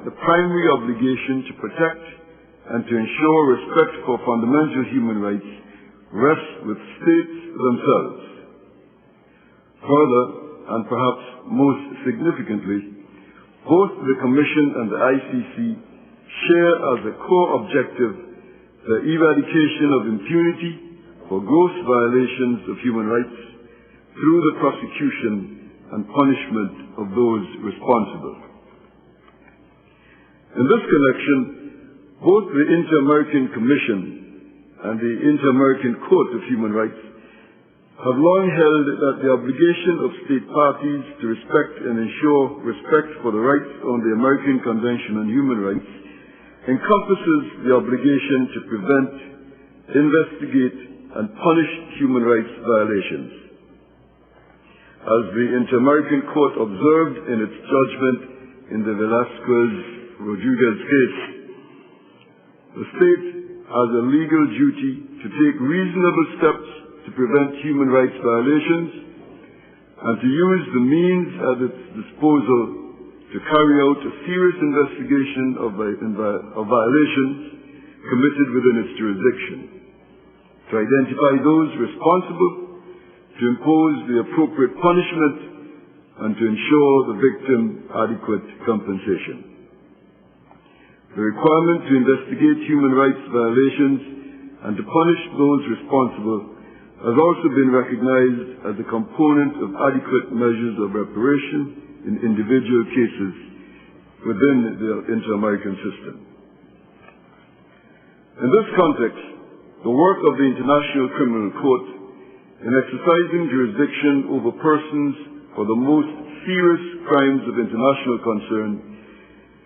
that the primary obligation to protect and to ensure respect for fundamental human rights rests with states themselves. Further, and perhaps most significantly, both the Commission and the ICC share as a core objective the eradication of impunity for gross violations of human rights through the prosecution and punishment of those responsible. In this connection, both the Inter-American Commission and the Inter-American Court of Human Rights have long held that the obligation of state parties to respect and ensure respect for the rights on the American Convention on Human Rights encompasses the obligation to prevent, investigate, and punish human rights violations. As the Inter-American Court observed in its judgment in the Velasquez-Rodriguez case, the state has a legal duty to take reasonable steps to prevent human rights violations and to use the means at its disposal to carry out a serious investigation of violations committed within its jurisdiction, to identify those responsible, to impose the appropriate punishment, and to ensure the victim adequate compensation. The requirement to investigate human rights violations and to punish those responsible has also been recognized as a component of adequate measures of reparation in individual cases within the Inter-American system. In this context, the work of the International Criminal Court in exercising jurisdiction over persons for the most serious crimes of international concern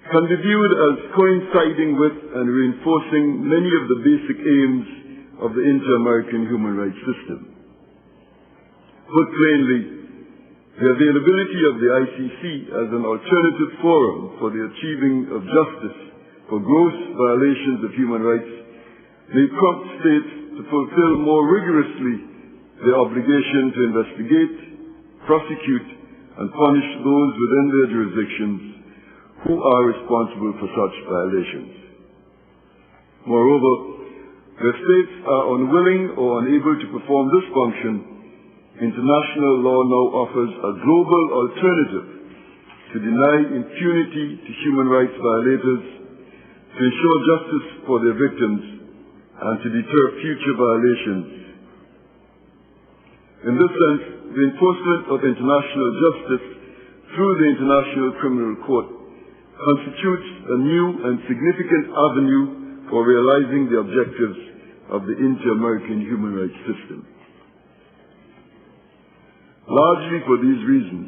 can be viewed as coinciding with and reinforcing many of the basic aims of the Inter-American human rights system. Put plainly, the availability of the ICC as an alternative forum for the achieving of justice for gross violations of human rights may prompt states to fulfill more rigorously their obligation to investigate, prosecute, and punish those within their jurisdictions who are responsible for such violations. Moreover, where states are unwilling or unable to perform this function, international law now offers a global alternative to deny impunity to human rights violators, to ensure justice for their victims, and to deter future violations. In this sense, the enforcement of international justice through the International Criminal Court constitutes a new and significant avenue for realizing the objectives of the Inter-American human rights system. Largely for these reasons,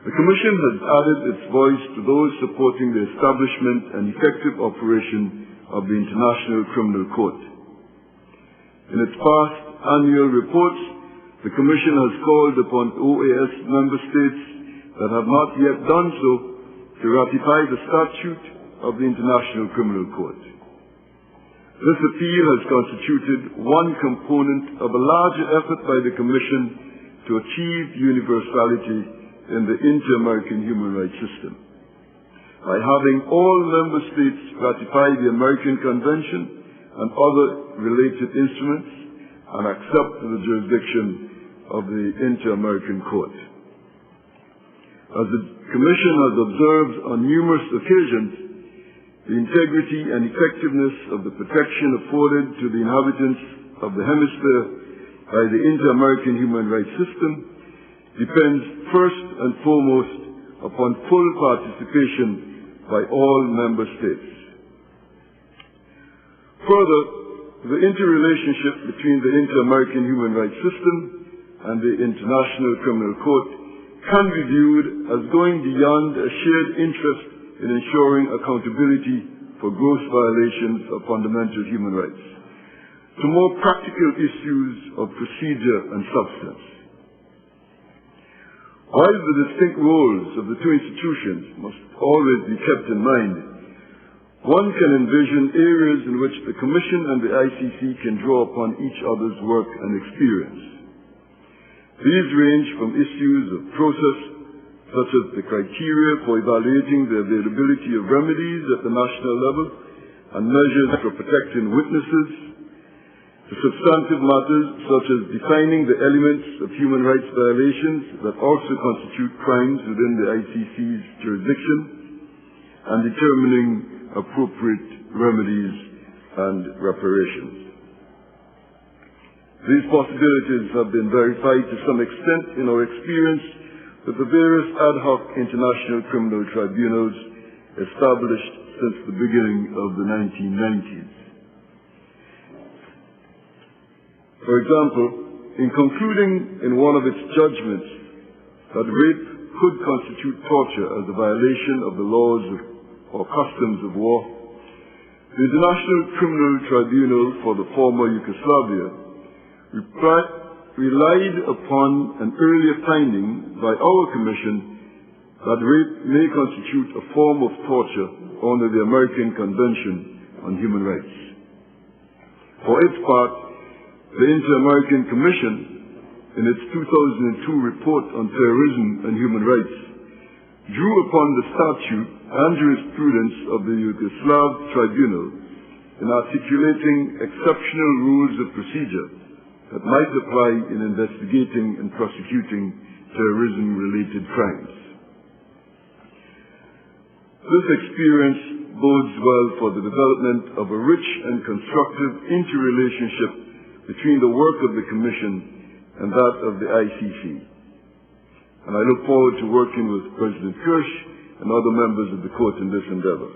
the Commission has added its voice to those supporting the establishment and effective operation of the International Criminal Court. In its past annual reports, the Commission has called upon OAS member states that have not yet done so to ratify the statute of the International Criminal Court. This appeal has constituted one component of a larger effort by the Commission to achieve universality in the Inter-American human rights system by having all member states ratify the American Convention and other related instruments and accept the jurisdiction of the Inter-American Court. As the Commission has observed on numerous occasions, the integrity and effectiveness of the protection afforded to the inhabitants of the hemisphere by the Inter-American human rights system depends first and foremost upon full participation by all member states. Further, the interrelationship between the Inter-American human rights system and the International Criminal Court can be viewed as going beyond a shared interest in ensuring accountability for gross violations of fundamental human rights to more practical issues of procedure and substance. While the distinct roles of the two institutions must always be kept in mind, one can envision areas in which the Commission and the ICC can draw upon each other's work and experience. These range from issues of process, such as the criteria for evaluating the availability of remedies at the national level and measures for protecting witnesses, to substantive matters such as defining the elements of human rights violations that also constitute crimes within the ICC's jurisdiction, and determining appropriate remedies and reparations. These possibilities have been verified to some extent in our experience with the various ad hoc international criminal tribunals established since the beginning of the 1990s. For example, in concluding in one of its judgments that rape could constitute torture as a violation of the laws or customs of war, the International Criminal Tribunal for the former Yugoslavia relied upon an earlier finding by our Commission that rape may constitute a form of torture under the American Convention on Human Rights. For its part, the Inter-American Commission, in its 2002 report on terrorism and human rights, drew upon the statute and jurisprudence of the Yugoslav Tribunal in articulating exceptional rules of procedure that might apply in investigating and prosecuting terrorism-related crimes. This experience bodes well for the development of a rich and constructive interrelationship between the work of the Commission and that of the ICC. And I look forward to working with President Kirsch and other members of the Court in this endeavor.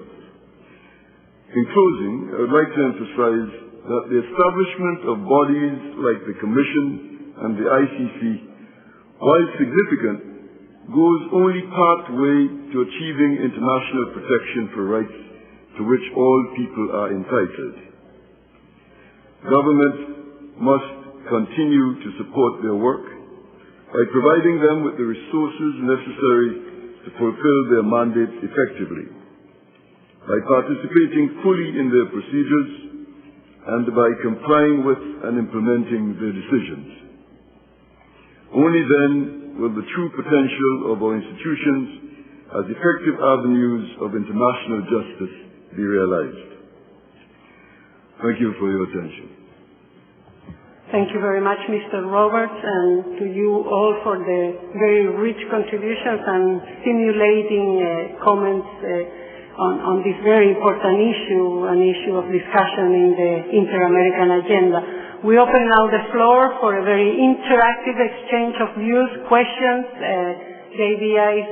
In closing, I would like to emphasize that the establishment of bodies like the Commission and the ICC, while significant, goes only part way to achieving international protection for rights to which all people are entitled. Governments must continue to support their work by providing them with the resources necessary to fulfill their mandates effectively, by participating fully in their procedures, and by complying with and implementing their decisions. Only then will the true potential of our institutions as effective avenues of international justice be realized. Thank you for your attention. Thank you very much, Mr. Roberts, and to you all for the very rich contributions and stimulating comments on this very important issue, an issue of discussion in the Inter-American agenda. We open now the floor for a very interactive exchange of views, questions. The idea is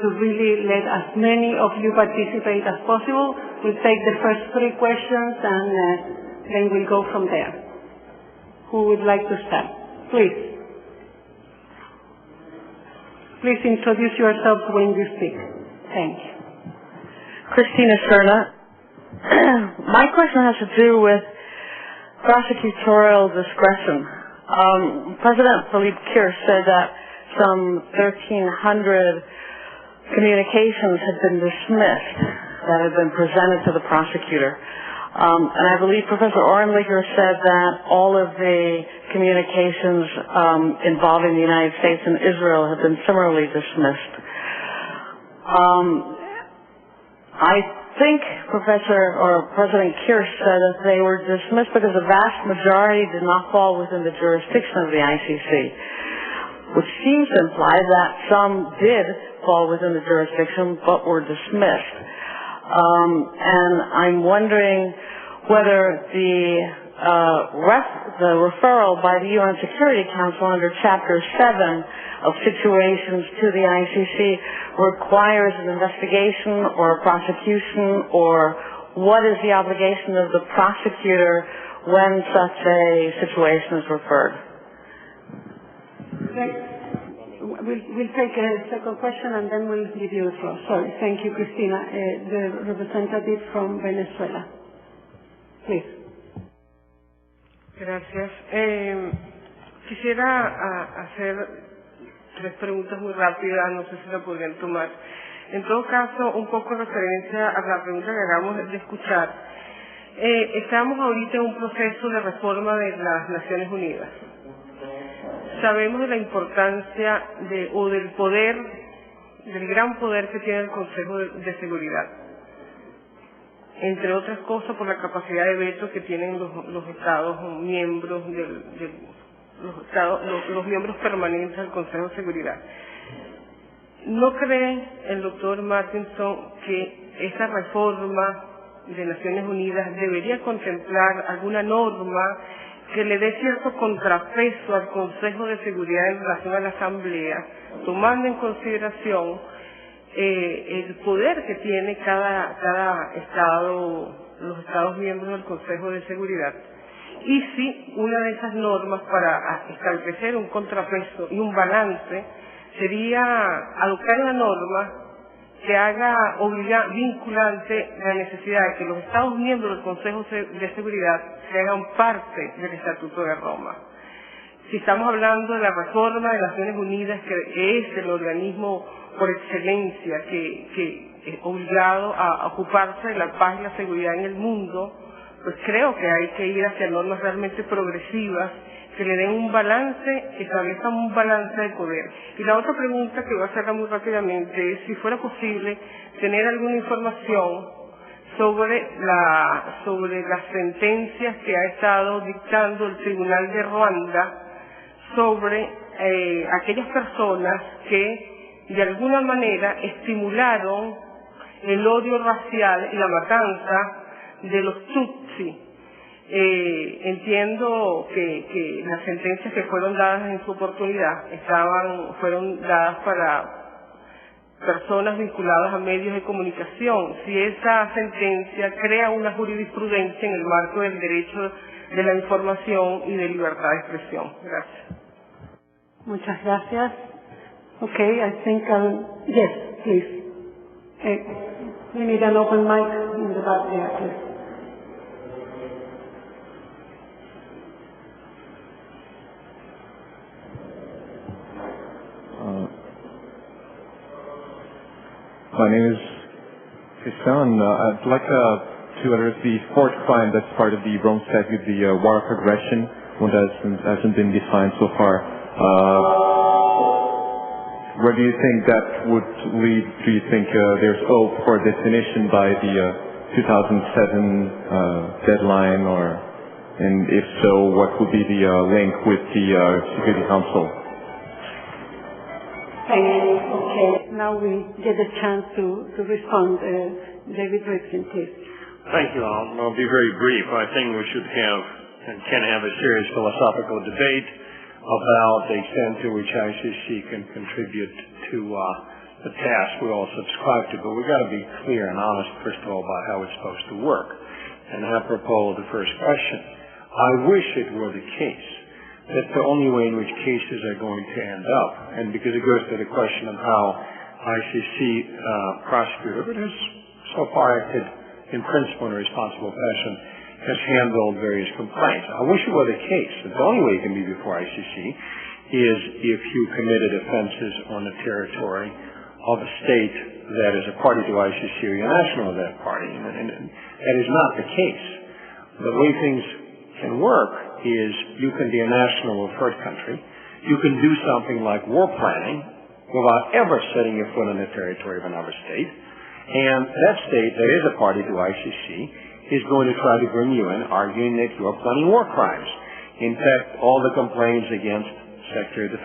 to really let as many of you participate as possible. We'll take the first 3 questions and then we'll go from there. Who would like to start? Please. Please introduce yourself when you speak. Thank you. Christina Serna. My question has to do with prosecutorial discretion. President Philippe Kirsch said that some 1,300 communications had been dismissed that had been presented to the prosecutor. And I believe Professor Orenlicher said that all of the communications involving the United States and Israel have been similarly dismissed. I think President Kirsch said that they were dismissed because the vast majority did not fall within the jurisdiction of the ICC, which seems to imply that some did fall within the jurisdiction but were dismissed. And I'm wondering whether the referral by the UN Security Council under Chapter 7 of situations to the ICC requires an investigation or a prosecution, or what is the obligation of the prosecutor when such a situation is referred? We'll take a second question and then we'll give you the floor. Sorry. Thank you, Cristina. The representative from Venezuela. Please. Gracias. Quisiera hacer 3 preguntas muy rápidas, no sé si la podrían tomar. En todo caso, un poco en referencia a la pregunta que acabamos de escuchar. Estamos ahorita en un proceso de reforma de las Naciones Unidas. Sabemos de la importancia del poder del gran poder que tiene el Consejo de Seguridad, entre otras cosas por la capacidad de veto que tienen los Estados miembros los miembros permanentes del Consejo de Seguridad. ¿No cree el doctor Martinson que esa reforma de Naciones Unidas debería contemplar alguna norma que le dé cierto contrapeso al Consejo de Seguridad en relación a la Asamblea, tomando en consideración el poder que tiene cada Estado, los Estados miembros del Consejo de Seguridad? Y si una de esas normas para establecer un contrapeso y un balance sería adoptar una norma que haga vinculante la necesidad de que los Estados miembros del Consejo de Seguridad se hagan parte del Estatuto de Roma. Si estamos hablando de la reforma de Naciones Unidas, que es el organismo por excelencia que es obligado a ocuparse de la paz y la seguridad en el mundo, pues creo que hay que ir hacia normas realmente progresivas que le den un balance, que establezcan un balance de poder. Y la otra pregunta, que voy a hacerla muy rápidamente, es si fuera posible tener alguna información sobre las sentencias que ha estado dictando el Tribunal de Ruanda sobre aquellas personas que de alguna manera estimularon el odio racial y la matanza de los Tutsi. Entiendo que las sentencias que fueron dadas en su oportunidad fueron dadas para personas vinculadas a medios de comunicación. Si esa sentencia crea una jurisprudencia en el marco del derecho de la información y de libertad de expresión. Gracias. Muchas gracias. Okay, I think yes, please. We need an open mic in the back there, please. My name is Christian. I'd like to address the fourth crime that's part of the Rome Statute, the war of aggression, one that hasn't been defined so far. Where do you think that would lead? Do you think there's hope for definition by the 2007 deadline, and if so, what would be the link with the Security Council? Thank you. Okay, now we get a chance to respond. David Rifkin, please. Thank you. I'll be very brief. I think we should have and can have a serious philosophical debate about the extent to which ICC can contribute to the task we all subscribe to. But we've got to be clear and honest, first of all, about how it's supposed to work. And apropos of the first question, I wish it were the case that the only way in which cases are going to end up, and because it goes to the question of how ICC prosecutor, but has so far acted in principle in a responsible fashion, has handled various complaints. I wish it were the case that the only way you can be before ICC is if you committed offenses on the territory of a state that is a party to ICC or you're national of that party. And that is not the case. The way things can work is you can be a national of a third country. You can do something like war planning without ever setting your foot on the territory of another state. And that state that is a party to ICC is going to try to bring you in, arguing that you're planning war crimes. In fact, all the complaints against Secretary of Defense